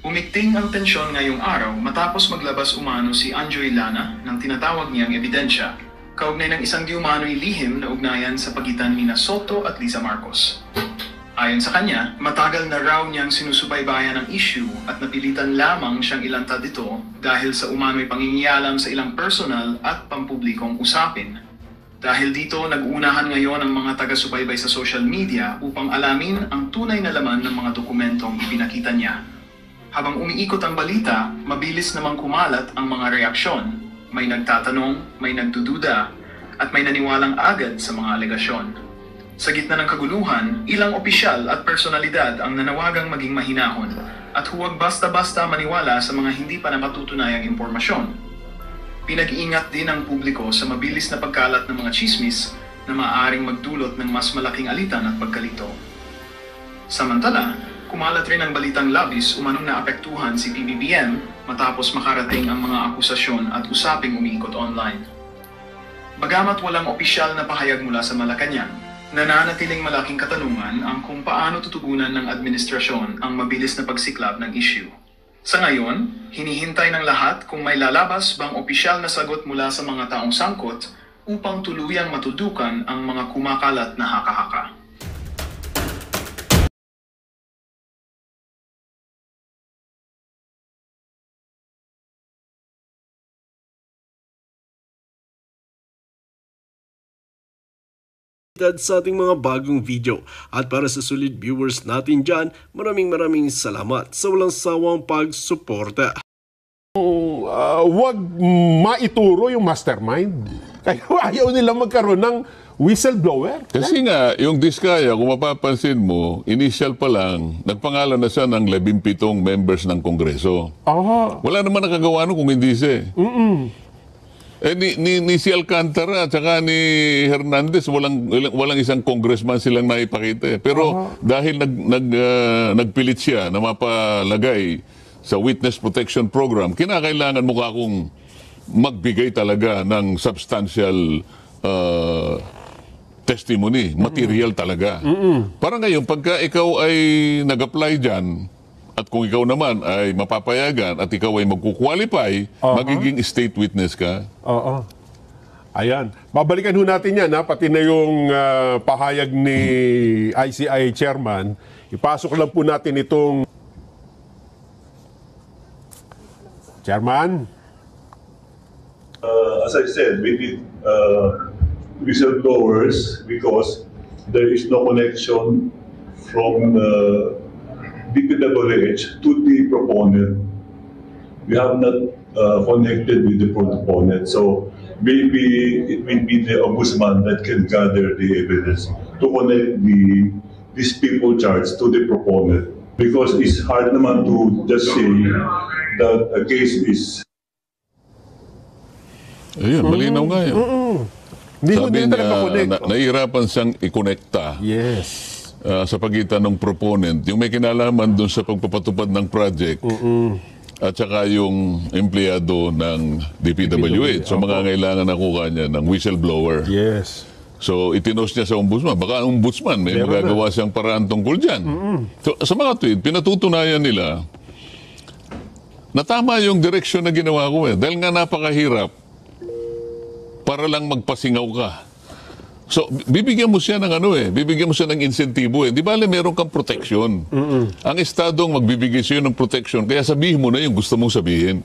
Umigting ang tensyon ngayong araw matapos maglabas umano si Anjoy Lana ng tinatawag niyang ebidensya kaugnay ng isang di umano'y lihim na ugnayan sa pagitan ni Soto at Liza Marcos. Ayon sa kanya, matagal na raw niyang sinusubaybayan ang issue at napilitan lamang siyang ilantad ito dahil sa umano'y pangingialam sa ilang personal at pampublikong usapin. Dahil dito, nag-uunahan ngayon ang mga taga-subaybay sa social media upang alamin ang tunay na laman ng mga dokumentong ipinakita niya. Habang umiikot ang balita, mabilis namang kumalat ang mga reaksyon. May nagtatanong, may nagdududa, at may naniwalang agad sa mga alegasyon. Sa gitna ng kaguluhan, ilang opisyal at personalidad ang nanawagang maging mahinahon at huwag basta-basta maniwala sa mga hindi pa napatutunayang impormasyon. Pinag-iingat din ang publiko sa mabilis na pagkalat ng mga tsismis na maaaring magdulot ng mas malaking alitan at pagkalito. Samantala, kumalat rin ang balitang labis umanong naapektuhan si PBBM matapos makarating ang mga akusasyon at usaping umiikot online. Bagamat walang opisyal na pahayag mula sa Malacanang, nananatiling malaking katanungan ang kung paano tutugunan ng administrasyon ang mabilis na pagsiklab ng issue. Sa ngayon, hinihintay ng lahat kung may lalabas bang opisyal na sagot mula sa mga taong sangkot upang tuluyang matudukan ang mga kumakalat na haka-haka. Sa ating mga bagong video at para sa sulit viewers natin dyan, maraming salamat sa walang sawang pagsuporta. Wag maituro yung mastermind. Kaya ayaw nila magkaroon ng whistleblower. Kasi nga, yung Diskaya, kung mapapansin mo, initial pa lang, nagpangalan na siya ng 17 members ng Kongreso. Wala naman nakagawa nun kung hindi siya. Ni si Alcantara at saka ni Hernandez, walang isang congressman silang naipakita. Pero dahil nagpilit siya na mapalagay sa Witness Protection Program, kinakailangan mo akong magbigay talaga ng substantial testimony, material talaga. Para ngayon, pagka ikaw ay nag-apply dyan, at kung ikaw naman ay mapapayagan at ikaw ay magkukwalify, magiging state witness ka. Ayan. Babalikan ho natin yan, pati na yung pahayag ni ICI chairman. Ipasok lang po natin itong chairman. As I said, we need whistleblowers because there is no connection from DPWH to the proponent. We have not connected with the proponent, so maybe it will be the ombudsman that can gather the evidence to connect these people charged to the proponent. Because it's hard naman to just say that a case is... Ayun, malinaw nga yun. Sabi niya, nahihirapan siyang i-connecta. Yes. Sa pagitan ng proponent, yung may kinalaman dun sa pagpapatupad ng project at saka yung empleyado ng DPWH. So mga kailangan nakuha niya ng whistleblower. Yes. So itinos niya sa ombudsman. Baka ang ombudsman may magagawa siyang paraan tungkol dyan. So sa mga tweet, pinatutunayan nila na tama yung direksyon na ginawa ko dahil nga napakahirap para lang magpasingaw ka. So, bibigyan mo siya ng bibigyan mo siya ng insentibo Di ba meron kang protection? Ang Estado ang magbibigay siya ng protection, kaya sabihin mo na yung gusto mong sabihin.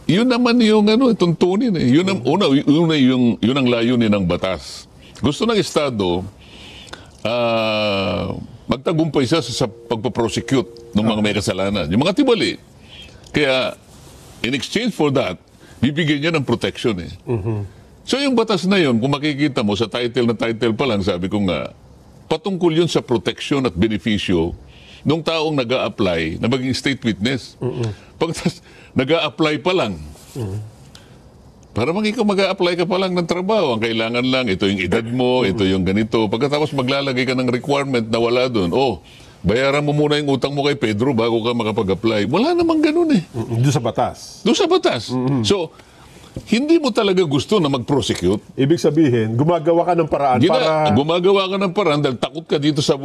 Yun naman yung tuntunin Yun ang yun ang layunin ng batas. Gusto ng Estado magtagumpay siya sa pagpaprosecute ng mga may kasalanan. Yung mga tibali. Kaya, in exchange for that, bibigyan niya ng protection So yung batas na yun, kung makikita mo sa title pa lang, sabi ko nga, patungkol yun sa protection at benepisyo ng taong nag-a-apply na maging state witness. Pag nag-a-apply pa lang, para ikaw mag-a-apply ka pa lang ng trabaho, ang kailangan lang, ito yung edad mo, ito yung ganito. Pagkatapos maglalagay ka ng requirement na wala doon, bayaran mo muna yung utang mo kay Pedro bago ka makapag-apply. Wala namang ganun Doon sa batas. Doon sa batas. So, hindi mo talaga gusto na mag-prosecute. Ibig sabihin, gumagawa ka ng paraan para... Gumagawa ka ng paraan dahil takot ka dito sa...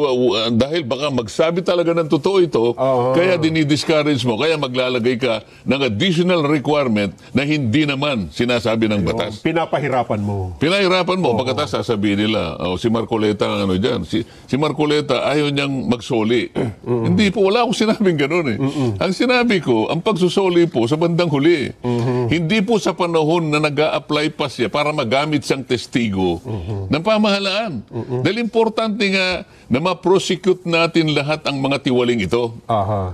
dahil baka magsabi talaga ng totoo ito, kaya dinidiscourage mo, kaya maglalagay ka ng additional requirement na hindi naman sinasabi ng batas. Pinapahirapan mo. Pinahirapan mo, pagkatapos sasabihin nila, si Marcoleta ang ano dyan, si Marcoleta ayaw niyang magsoli. Hindi po, wala akong sinabing gano'n eh. Ang sinabi ko, ang pagsusoli po sa bandang huli. Hindi po sa panahon na nag-a-apply pa siya para magamit siyang testigo ng pamahalaan. Dahil importante nga na ma-prosecute natin lahat ang mga tiwaling ito. Aha.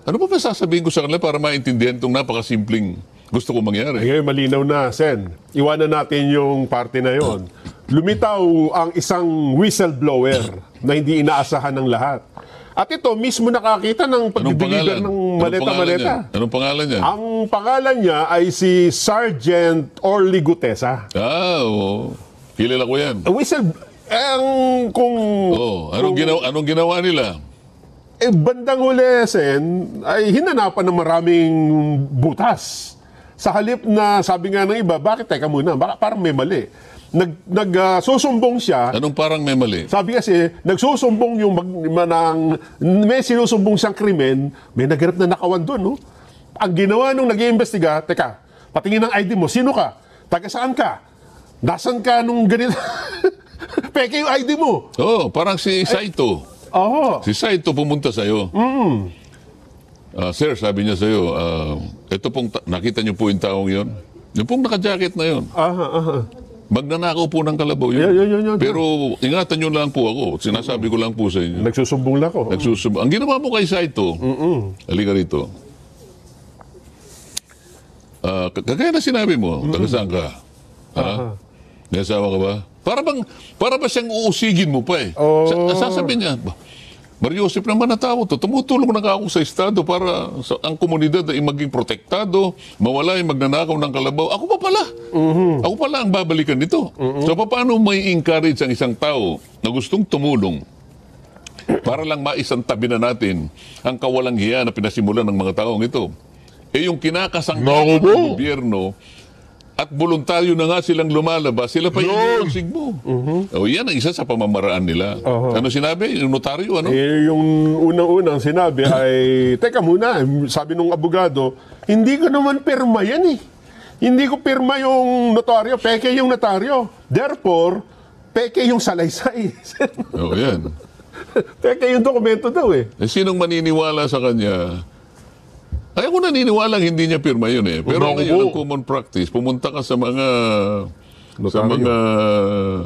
Ano pa sasabihin ko sa kanila para maintindihan itong napakasimpleng gusto ko mangyari? Ngayon, malinaw na, Sen. Iwanan natin yung parte na yon. Lumitaw ang isang whistleblower na hindi inaasahan ng lahat. At ito, mismo nakakita ng pag-deliver ng maleta-maleta. Anong pangalan niya? Ang pangalan niya ay si Sergeant Orly Gutesa. Oo. Kilala ko yan. Kung... Anong ginawa nila? Bandang huli, Sen, ay hinanapan ng maraming butas. Sa halip na, sabi nga ng iba, bakit teka muna, parang may mali. Nagsusumbong siya. Anong parang may mali? Sabi kasi, nagsusumbong yung may sinusumbong siyang krimen, may nagharap na nakawan doon, no? Ang ginawa nung nag-iimbestiga, teka, patingin ng ID mo, sino ka? Taga saan ka? Nasaan ka nung ganito? Peke yung ID mo. Parang si Saito. Si Saito pumunta sa'yo. Sir, sabi niya sa'yo, ito pong, nakita niyo po yung taong yon? Yung pong naka-jacket na yon. Magnanakaw po ng kalabaw yun. Yun. Pero ingatan nyo lang po ako. Sinasabi ko lang po sa inyo. Nagsusumbong lang ako. Ang ginawa mo kay Saito, halika rito. Kagaya na sinabi mo, taga saan ka? May asawa ka ba? Para ba siyang uusigin mo pa eh? Sasabihin niya, Mariosep naman na tao to. Tumutulong na ako sa Estado para ang komunidad ay maging protektado, mawala yung magnanakaw ng kalabaw. Ako pa pala. Ako pala ang babalikan nito. So paano may encourage ang isang tao na gustong tumulong para lang maisantabi na natin ang kawalang hiya na pinasimulan ng mga taong ito? Yung kinakasangkapan ng gobyerno at voluntaryo na nga silang lumalabas, sila pa yung iusig mo. Yan ang isa sa pamamaraan nila. Ano sinabi? Yung notaryo, ano? Yung unang-unang sinabi ay, teka muna, sabi nung abogado, hindi ko naman pirma yan eh. Hindi ko pirma yung notaryo, peke yung notaryo. Therefore, peke yung salaysay. Yan. Peke yung dokumento daw eh. Sinong maniniwala sa kanya? Ay, ako naniniwalang hindi niya pirma yun eh. Pero ngayon ang common practice, pumunta ka sa mga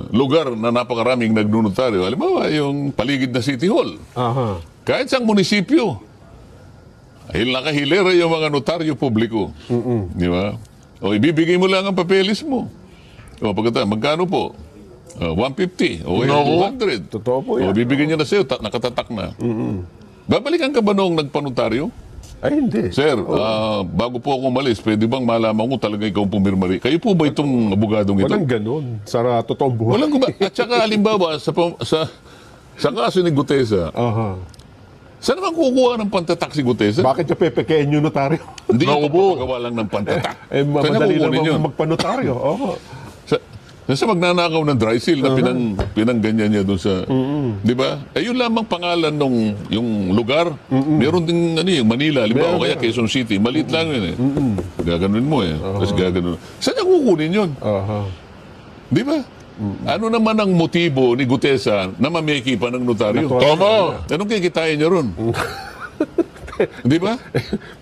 lugar na napakaraming nagnunotaryo. Halimbawa, yung paligid na City Hall. Kahit sa munisipyo, ay nakahilera yung mga notaryo publiko. Di ba? O ibibigay mo lang ang papeles mo. O pagkatapos, magkano po? 150 o 200. Totoo po yan. O bibigyan niya na sa'yo, nakatatak na. Babalikan ka ba noong nagpanotaryo? Ay, hindi. Sir, bago po ako umalis, pwede bang malaman ko talaga ikaw pumirma rin? Kayo po ba itong abogadong ito? Walang ganun. Sa totoong buhay. At saka, halimbawa, sa kaso ni Gutesa, saan naman kukuha ng pantatak si Gutesa? Bakit yung pepekein yung notaryo? Hindi yung papagawa lang ng pantatak. Madali lang magpanotaryo. Nasa magnanakaw ng dry seal na pinangganyan niya doon sa... Di ba? Yun lamang pangalan nung yung lugar. Meron din yung Manila, halimbawa, kaya Quezon City. Maliit lang yun eh. Gaganunin mo eh. Tapos gaganunin. Saan niya kukunin yun? Di ba? Ano naman ang motibo ni Gutesa na mameki pa ng notaryo? Tama! Anong kikitain niya ron? Di ba?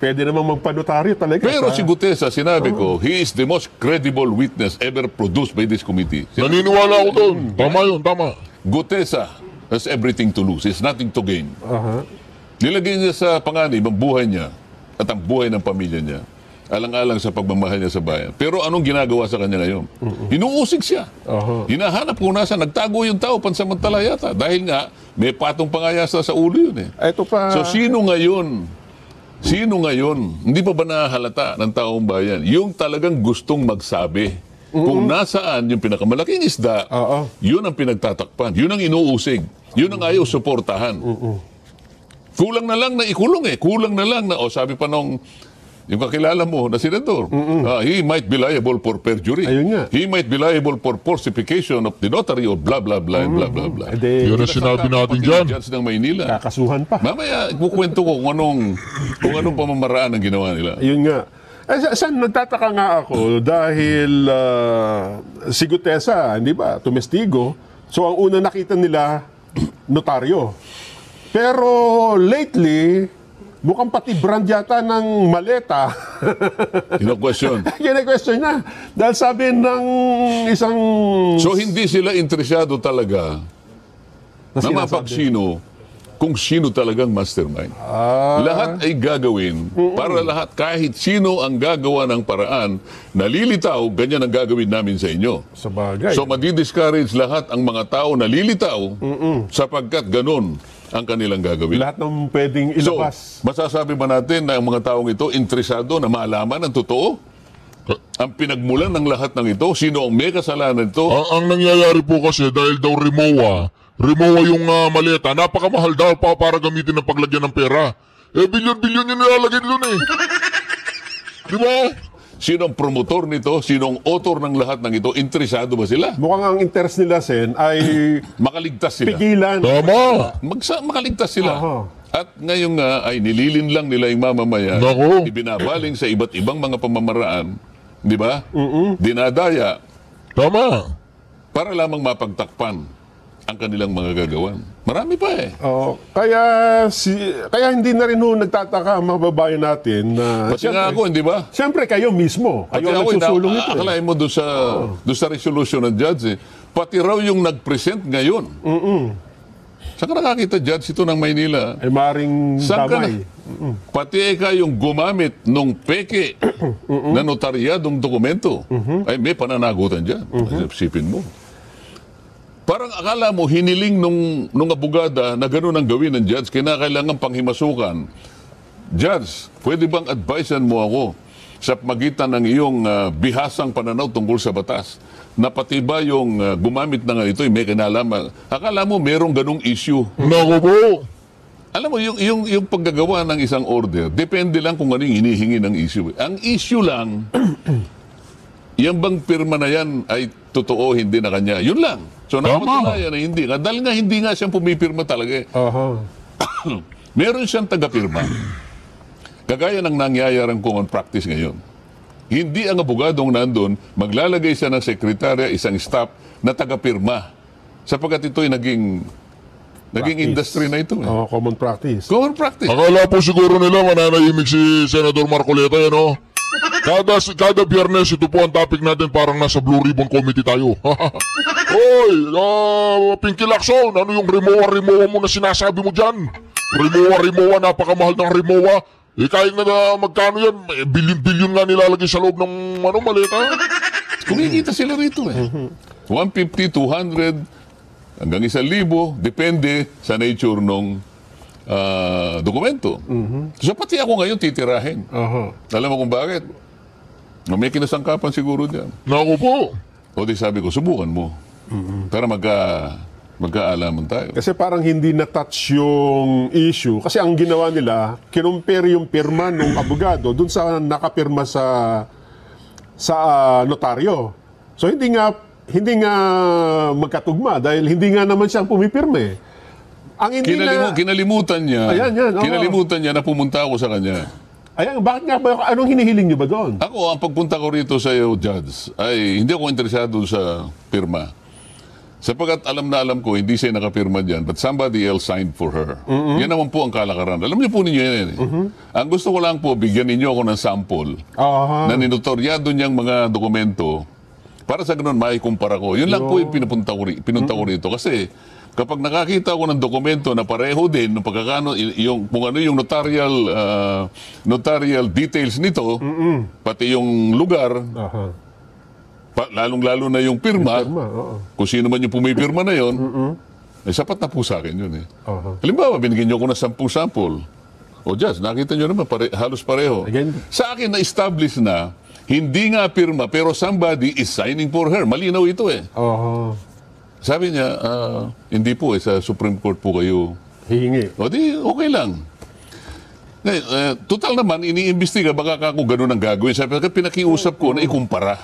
Pwede namang magpanotaryo talaga. Pero si Gutesa, sinabi ko, he is the most credible witness ever produced by this committee. Naniniwala ako doon. Tama yun, tama. Gutesa has everything to lose. He has nothing to gain. Nilagay niya sa panganib ang buhay niya at ang buhay ng pamilya niya. Alang-alang sa pagmamahal niya sa bayan. Pero anong ginagawa sa kanya ngayon? Hinuusig siya. Hinahanap kung nasa, nagtago yung tao pansamantala yata. Dahil nga, may patong pangayasa sa ulo yun eh. Ito pa. So sino ngayon? Hindi pa ba nahahalata ng taong bayan? Yung talagang gustong magsabi. Kung nasaan yung pinakamalaking isda, yun ang pinagtatakpan. Yun ang inuusig. Yun ang ayaw suportahan. Kulang na lang na ikulong eh. Kulang na lang na, sabi pa nung yung kakilala mo na senador. He might be liable for perjury. Ayun nga. He might be liable for falsification of the notary or blah, blah, blah, blah, blah, blah. Yun ang sinabi natin dyan. Judge ng Maynila. Kakasuhan pa. Mamaya, kukwento ko kung anong pamamaraan ang ginawa nila. Ayun nga. Saan nagtataka nga ako dahil si Gutesa, hindi ba, tumestigo. So ang una nakita nila, notaryo. Pero lately, mukhang pati brand yata ng maleta. Kino-question. Kine-question na. Dahil sabi ng isang... So hindi sila interesado talaga na sinasabi? mapagsino kung sino talagang mastermind. Lahat ay gagawin para lahat, kahit sino ang gagawa ng paraan, nalilitaw, ganyan ang gagawin namin sa inyo. Sa bagay. So madi-discourage lahat ang mga tao nalilitaw sapagkat ganun ang kanilang gagawin. Lahat ng pwedeng So, ilabas. masasabi ba natin na ang mga taong ito interesado na malaman ang totoo? Ang pinagmulan ng lahat ng ito, sino ang may kasalanan ito? Ang nangyayari po kasi dahil daw Rimowa yung maleta, napakamahal daw pa para gamitin ng paglagyan ng pera. Bilyon-bilyon yung nilalagay doon eh. Di ba? Sino ang promotor nito? Sino ang author ng lahat ng ito? Interesado ba sila? Mukhang ang interest nila, Sen, ay Makaligtas sila. pigilan. Tama. Makaligtas sila. Aha. At ngayon nga ay nililin lang nila yung mamamayan. Nako. Ibinabaling sa iba't ibang mga pamamaraan. Di ba? Dinadaya Tama. para lamang mapagtakpan ang kanilang mga gagawan. Marami pa eh. Kaya hindi na rin nagtataka ang mga babae natin na... Pati nga ako, hindi ba? Siyempre, kayo mismo. Pati Kayo ang ako, nagsusulong ito. akalain mo doon sa resolution ng judge, pati raw yung nag-present ngayon. Saan ka nakakita, judge, ito ng Maynila? Ay maring Saan ka damay. Pati yung gumamit nung peke na notaryadong dokumento, ay may pananagutan dyan. Sipin mo. Parang akala mo, hiniling nung abogada na gano'n ang gawin ng judge, kinakailangan panghimasukan. Judge, pwede bang advisean mo ako sa magitan ng iyong bihasang pananaw tungkol sa batas? Na pati ba yung gumamit na nga ito, may kinalaman? Akala mo, merong ganong issue. Nako po. Alam mo, yung paggagawa ng isang order, depende lang kung ano yung hinihingi ng issue. Ang issue lang, yung bang pirma na yan ay totoo, hindi na kanya. Yun lang. So, napatunayan na hindi nga. Dahil nga, hindi nga siyang pumipirma talaga. Meron siyang taga-pirma. Kagaya ng nangyayarang common practice ngayon. Hindi ang abogadong nandun, maglalagay siya ng sekretarya, isang staff na taga-pirma. Sapagkat ito'y naging industry na ito. Common practice. Common practice. Akala po siguro nila mananahimik si Senador Marcoleta yan, no? Kada biyernes, ito po ang topic natin, parang nasa Blue Ribbon Committee tayo. Hoy, Pinky Lacson, ano yung Rimowa mo na sinasabi mo dyan? Rimowa, napakamahal ng Rimowa. Kahit na magkano yan, bilyon-bilyon nga nilalagay sa loob ng maleta. Kumikita sila rito eh. 150, 200, hanggang 1,000, depende sa nature ng dokumento. So pati ako ngayon titirahin. Alam mo kung bakit? May kinasangkapan siguro dyan. Naku po. O di sabi ko, subukan mo. Para magkaalaman tayo. Kasi parang hindi na-touch yung issue. Kasi ang ginawa nila, kinumpare yung pirma ng abogado dun sa nakapirma sa notaryo. So hindi nga magkatugma dahil hindi nga naman siyang pumipirma eh. Ang hindi kinalimutan niya. Kinalimutan niya na pumunta ako sa kanya. Ayan, bakit nga ba? Anong hinihiling niyo ba doon? Ako, ang pagpunta ko rito sa iyo, Judge, ay hindi ako interesado sa pirma. Sapagkat alam na alam ko, hindi siya nakapirma dyan, but somebody else signed for her. Yan naman po ang kalakaran. Alam niyo po ninyo yan eh. Ang gusto ko lang po, bigyan ninyo ako ng sample na ninotoryado niyang mga dokumento para sa ganun, maikumpara ko. Yun lang po yung pinunta ko rito. Kasi kapag nakakita ko ng dokumento na pareho din ng pagkakano kung ano yung notarial details nito, pati yung lugar, lalong-lalo na yung pirma, kung sino man yung pumipirma na yon, ay sapat na po sa akin yun eh. Halimbawa, binigyan nyo ko ng 10 sample. O Jazz, nakita nyo naman, halos pareho. Again. Sa akin, na-establish na, hindi nga pirma, pero somebody is signing for her. Malinaw ito eh. Sabi niya, hindi po sa Supreme Court po kayo hihingi. O di, okay lang. Ngayon, total naman, iniimbestiga, baka ako ganun ang gagawin. Sabi ko, pinakiusap ko na ikumpara.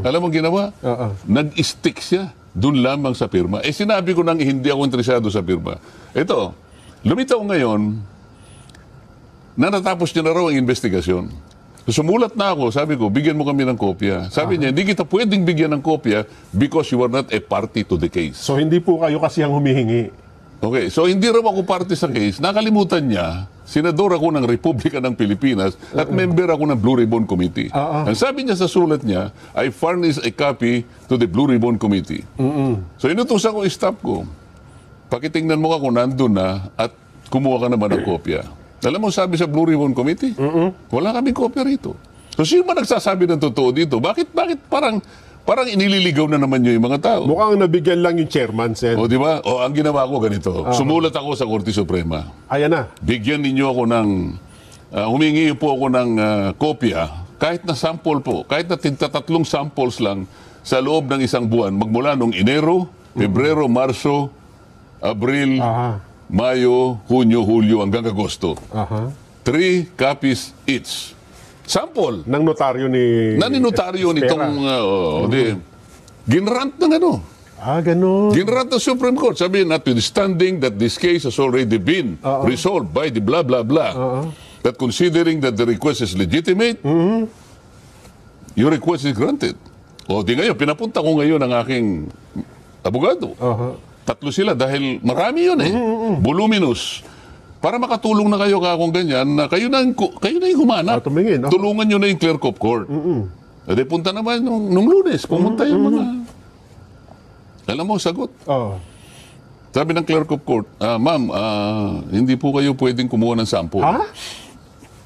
Alam mo ang ginawa? Nag-stick siya doon lamang sa pirma. Sinabi ko nang hindi ako interesado sa pirma. Ito, lumitaw ngayon na natapos niya na raw ang investigasyon. Sumulat na ako, sabi ko, bigyan mo kami ng kopya. Sabi niya, hindi kita pwedeng bigyan ng kopya because you are not a party to the case. So hindi po kayo kasi ang humihingi. Okay, so hindi raw ako party sa case. Nakalimutan niya, senador ako ng Republika ng Pilipinas at member ako ng Blue Ribbon Committee. Ang sabi niya sa sulat niya, I furnish a copy to the Blue Ribbon Committee. So inutusan ko staff ko. Pakitingnan mo ka kung nandun na at kumuha ka naman ng kopya. Alam mo, sabi sa Blue Ribbon Committee, wala kaming kopya rito. So sino ba nagsasabi ng totoo dito? Bakit parang inililigaw na naman yung mga tao? Mukhang nabigyan lang yung chairman, Sen. O di ba? O ang ginawa ko ganito. Sumulat ako sa Korte Suprema. Ayan na. Bigyan ninyo ako ng humingi po ako ng kopya kahit na sample po, kahit na tatlong samples lang sa loob ng isang buwan magmula nung Enero, Pebrero, Marso, Abril, Mayo, Hunyo, Hulyo hanggang Agosto. 3 copies each. Sample. Ng notaryo ni... Naninotaryo nitong... ginrant ng ano. Ganun. Ginrant ng Supreme Court. Sabi, notwithstanding that this case has already been resolved by the blah, blah, blah, that considering that the request is legitimate, your request is granted. O di ngayon, pinapunta ko ngayon ang aking abogado. Tatlo sila dahil marami yun voluminous. Para makatulong na kayo kung ganyan, na kayo na yung humanap. Tumingin. Tulungan nyo na yung Clerk of Court. Edi punta naman nung Lunes, pumunta yung mga... Alam mo, sagot. Sabi ng Clerk of Court, Ma'am, hindi po kayo pwedeng kumuha ng sample.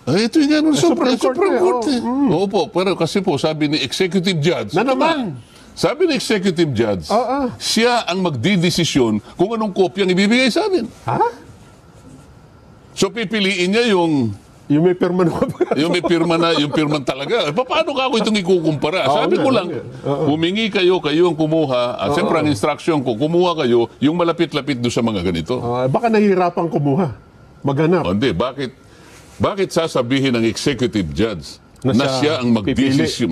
Ito yung gano'n, Supreme Court. Opo, pero kasi po, sabi ni Executive Judge. Na naman. Sabi ni Executive Judge, siya ang magdidesisyon kung anong kopyang ibibigay sa amin. So pipiliin niya yung may pirma na yung may pirma na, yung pirman talaga. Paano ka ako itong ikukumpara? Sabi ko lang, humingi kayo ang kumuha. Siyempre ang instruction ko, kumuha kayo yung malapit-lapit doon sa mga ganito. Baka nahihirapan kumuha. Maghanap. Hindi, bakit sasabihin ng executive judge na siya ang magdidesisyon,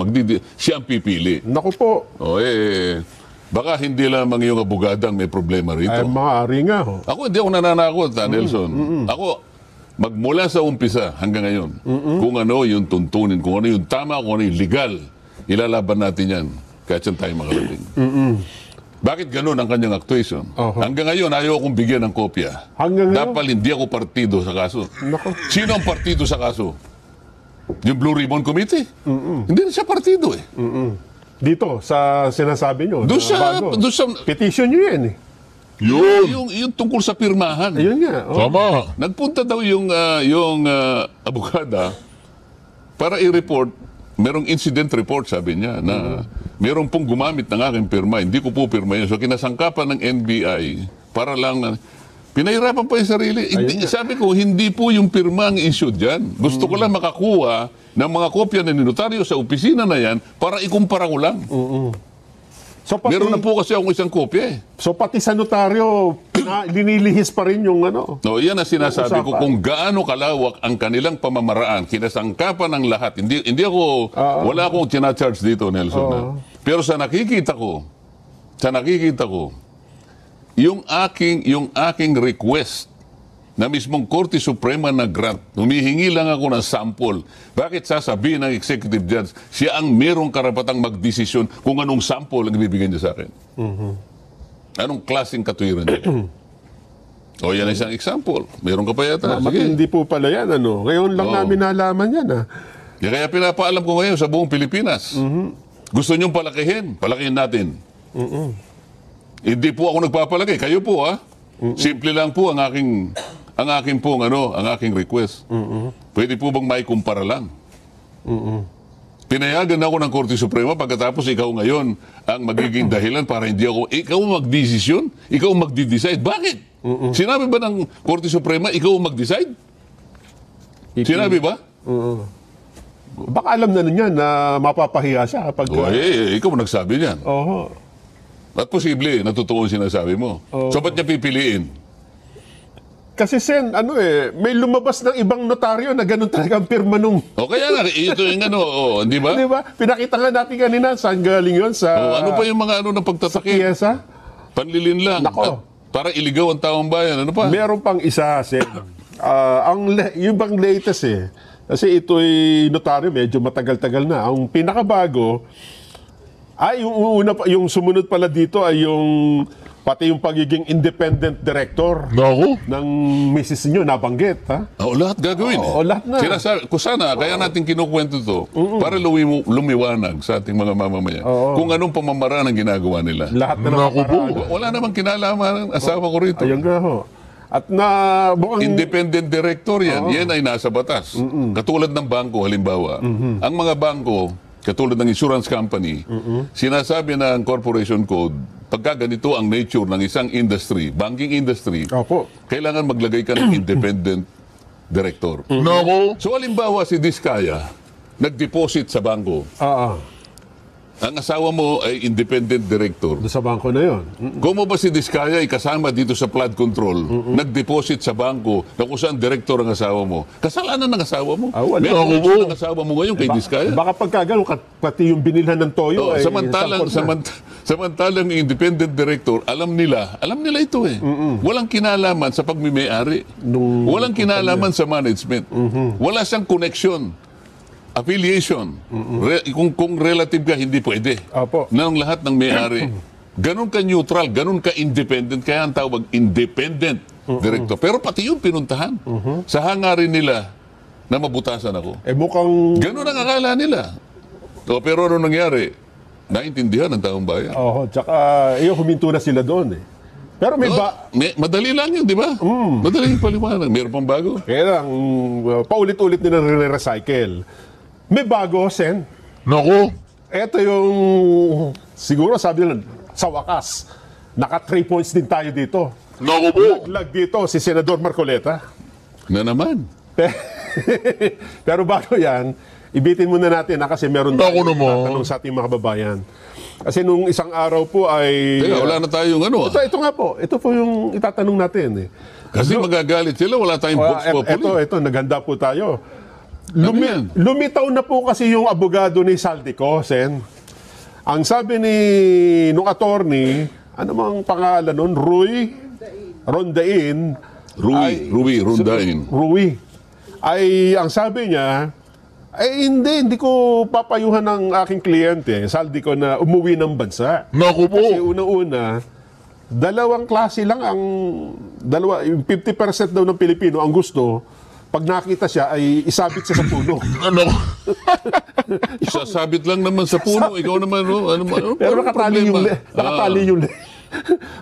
siya ang pipili? Naku po. Baka hindi lamang yung abogadang may problema rito. Maaari nga. Ako hindi ako nananakot, Nelson. Ako, magmula sa umpisa hanggang ngayon, kung ano yung tuntunin, kung ano yung tama, kung ano yung legal, ilalaban natin yan kahit saan tayo makarating. Bakit ganun ang kanyang actuation? Hanggang ngayon, ayaw akong bigyan ng kopya. Dapat hindi ako partido sa kaso. Sino ang partido sa kaso? Yung Blue Ribbon Committee? Hindi na siya partido Dito, sa sinasabi nyo. Doon sa petition nyo yan Yung tungkol sa pirmahan. Ayun nga. Tama. Nagpunta daw yung abogada para i-report, merong incident report, sabi niya, na merong pong gumamit ng aking pirma. Hindi ko po pirma yun. So kinasangkapan ng NBI para lang pinahirapan pa yung sarili. Sabi ko, hindi po yung pirma ang issue dyan. Gusto ko lang makakuha ng mga kopya ng notaryo sa opisina na yan para ikumpara ko lang. So, meron na po kasi akong isang kopya So pati sa notaryo, linilihis pa rin yung ano. No, yan ang sinasabi ko, kung gaano kalawak ang kanilang pamamaraan, kinasangkapan ng lahat. Hindi ako, wala akong tina-charge dito, Nelson. Pero sa nakikita ko, yung aking request na mismong Korte Suprema na grant, humihingi lang ako ng sample. Bakit sasabihin ng executive judge, siya ang merong karapatang magdesisyon kung anong sample ang ibibigay niya sa akin? Anong klaseng katuwiran niya? O yan isang example. Meron ka pa yata. Hindi po pala yan. Ngayon lang namin nalaman yan. Kaya pinapaalam ko ngayon sa buong Pilipinas. Gusto niyong palakihin? Palakihin natin. Hindi po ako nagpapalaki. Kayo po, simple lang po ang aking request. Pwede po bang maikumpara lang? Pinayagan ako ng Korte Suprema pagkatapos ikaw ngayon ang magiging dahilan para hindi ako, ikaw ang magdesisyon, ikaw ang magdi-decide. Bakit? Sinabi ba ng Korte Suprema, ikaw ang mag-decide? Sinabi ba? Baka alam na niya na mapapahiya siya. Ikaw ang nagsabi niyan. At posible, natotoo ang sinasabi mo. So ba't niya pipiliin? Kasi Sen, may lumabas ng ibang notaryo na ganun talaga ang pirma nung... O kaya nga, ito yung di ba? Di ba? Pinakita nga natin kanina, saan galing yun? Sa... Ano pa yung mga ng Sa pagtatakip? Kiesa? Panlilin lang. Nako. At para iligaw ang taong bayan. Ano pa? Meron pang isa, Sen. Yung bang latest Kasi ito'y notaryo, medyo matagal-tagal na. Ang pinakabago, yung sumunod pala dito ay pati yung pagiging independent director Nako. ng misis nyo, nabanggit, ha? Lahat gagawin Oo, lahat na. Sinasabi, sana, kaya natin kinukwento to para lumiwanag sa ating mga mamamayan. Kung anong pamamaraan ang ginagawa nila. Lahat na Naku po. Wala namang kinalaman ang asawa ko rito. Ayun nga ho. At na mukhang... Independent director yan. Yan ay nasa batas. Katulad ng bangko, halimbawa. Ang mga bangko, katulad ng insurance company, sinasabi na ang corporation code, pagka ganito ang nature ng isang industry, banking industry, Opo. kailangan maglagay ka ng independent director. Nako. So halimbawa si Diskaya, nag-deposit sa bangko. Ang asawa mo ay independent director. Doon sa bangko na yun. Kung mo ba si Diskaya ay kasama dito sa flood control, nag-deposit sa bangko na kung saan director ang asawa mo, kasalanan ng asawa mo. Wala. May Ako po. ng asawa mo ngayon kay Diskaya. Baka pagkagano, pati yung binilhan ng toyo ay... Samantalang independent director, alam nila ito Walang kinalaman sa pagmimay-ari. Walang kinalaman sa management. Wala siyang connection. Affiliation. Kung relative ka, hindi pwede. Opo. Nang lahat ng may-ari. Ganun ka neutral, ganun ka independent, kaya ang tawag independent director. Pero pati yun pinuntahan. Sa hangarin nila na mabutasan ako. mukhang... Ganun ang akala nila. Pero ano nangyari? Naintindihan ng taong bayan. Tsaka huminto na sila doon Pero may Madali lang yun, di ba? Madali yung paliwanag. Meron pang bago. Kaya lang, paulit-ulit nila re-recycle. May bago, Sen. Nako. Ito yung, siguro sabi nila, sa wakas, naka 3 points din tayo dito. Nako po. Laglag dito si Senador Marcoleta. Na naman. Pero bago yan, ibitin muna natin kasi meron Ako tayong naman. tatanong sa ating mga kababayan. Kasi nung isang araw po ay... Teka, wala na tayong Ito nga po. Ito po yung itatanong natin Kasi magagalit sila, wala tayong books populi. Ito, naghanda po tayo. Yan? Lumitaw na po kasi yung abogado ni Saldico, Sen. Ang sabi nung attorney, ano mang pangalan nun? Rondain. Rui Rondain. Rui. Ang sabi niya, hindi ko papayuhan ng aking kliyente, Saldico, na umuwi ng bansa. Nako po. Kasi unang-una, dalawang klase lang yung 50% daw ng Pilipino ang gusto, pag nakita siya ay isabit siya sa puno. Ano? Sasabit lang naman sa puno. Ikaw naman, Pero nakatali yung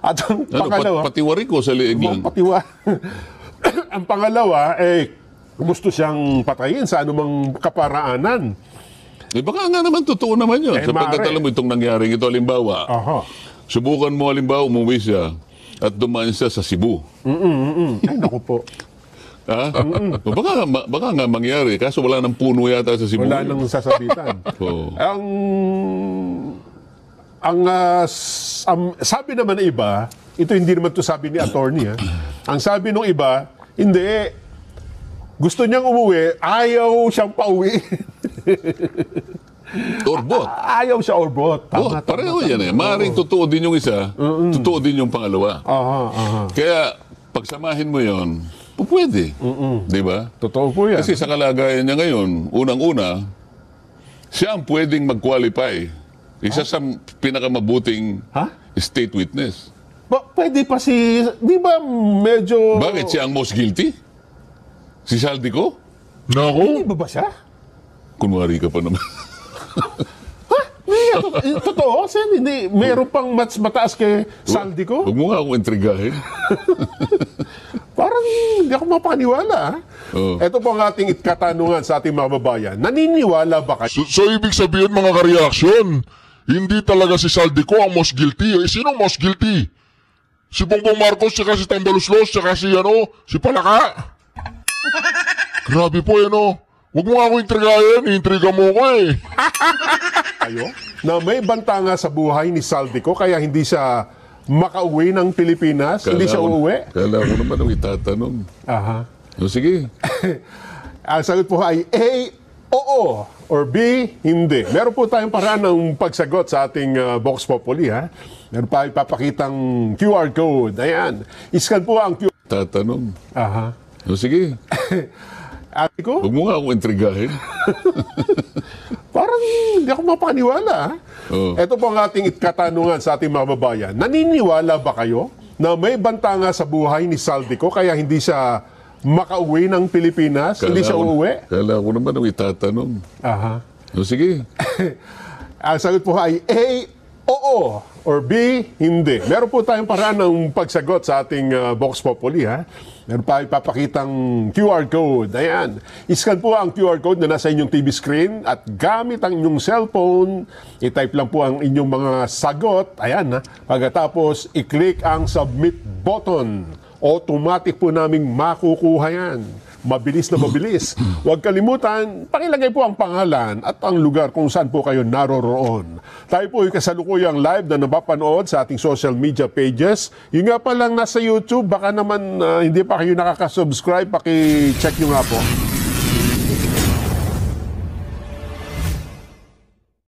At ang pangalawa, patiwari ko sa liig lang. ang pangalawa, gusto siyang patayin sa anumang kaparaanan. Baka nga naman, totoo naman yun. Sapagkat maaari. alam mo itong nangyaring ito, halimbawa, subukan mo halimbawa, umuwi siya at dumaan siya sa Cebu. Ay, naku po. Baka nga mangyari, kaso wala nang puno yata sa Cebu. Wala nang sasabitan. Ang sabi naman ng iba, ito hindi naman to sabi ni attorney. Ang sabi ng iba, hindi. Gusto niyang umuwi, ayaw siyang pauwi. Orbot. Ayaw siya orbot. Pareho yan Maaaring totoo din yung isa, totoo din yung pangalawa. Kaya, pagsamahin mo yon, pwede. Di ba? Totoo po yan. Kasi sa kalagayan niya ngayon, unang-una, siya ang pwedeng mag-qualify. Isa sa pinakamabuting state witness. Pwede pa di ba medyo... Bakit siya ang most guilty? Si Saldico? Hindi Nako. ba siya? Kunwari ka pa naman. Totoo, Sen. Hindi. Meron pang mas mataas kay Saldico. Huwag mo nga akong intrigahin. Parang hindi ako mapaniwala. Ito po ang ating katanungan sa ating mga babayan. Naniniwala ba kayo? So ibig sabihin mga kareaksyon, hindi talaga si Saldico ang most guilty. Sino most guilty? Si Bongbong Marcos, saka si Tambaluslos, saka si si Palaka. Grabe po Huwag mo nga ako intrigahin, intriga mo ko Na may banta nga sa buhay ni Saldico kaya hindi siya makauwi ng Pilipinas? Hindi siya uuwi? Kala ko naman ang itatanong. Aha. O sige. Ang sagot po ay A, oo, or B, hindi. Meron po tayong paraan ng pagsagot sa ating Vox Populi, ha? Meron pa ipapakitang QR code. Ayan. Iscan po ang QR. Tatanong. Aha. O sige. Ate ko, Huwag mo nga akong intrigahin. parang hindi ako mapaniwala, ha? Oo. Ito po ang ating katanungan sa ating mga babayan. Naniniwala ba kayo na may banta nga sa buhay ni Saldico kaya hindi siya makauwi ng Pilipinas? Hindi siya uuwi? Kala ko naman ang itatanong. Aha. O sige. Ang sagot po ay A, oo, or B, hindi. Meron po tayong paraan ng pagsagot sa ating Vox Populi, ha? Meron pa ipapakitang QR code. Ayan. Iscan po ang QR code na nasa inyong TV screen at gamit ang inyong cellphone, i-type lang po ang inyong mga sagot. Ayan, ha? Pagkatapos, i-click ang submit button. Automatic po naming makukuha yan. Mabilis na mabilis. Huwag kalimutan, pakilagay po ang pangalan at ang lugar kung saan po kayo naroroon. Tayo po ay kasalukuyang live na napapanood sa ating social media pages. Yung nga pa lang nasa YouTube, baka naman hindi pa kayo nakaka-subscribe, paki-check nyo nga po.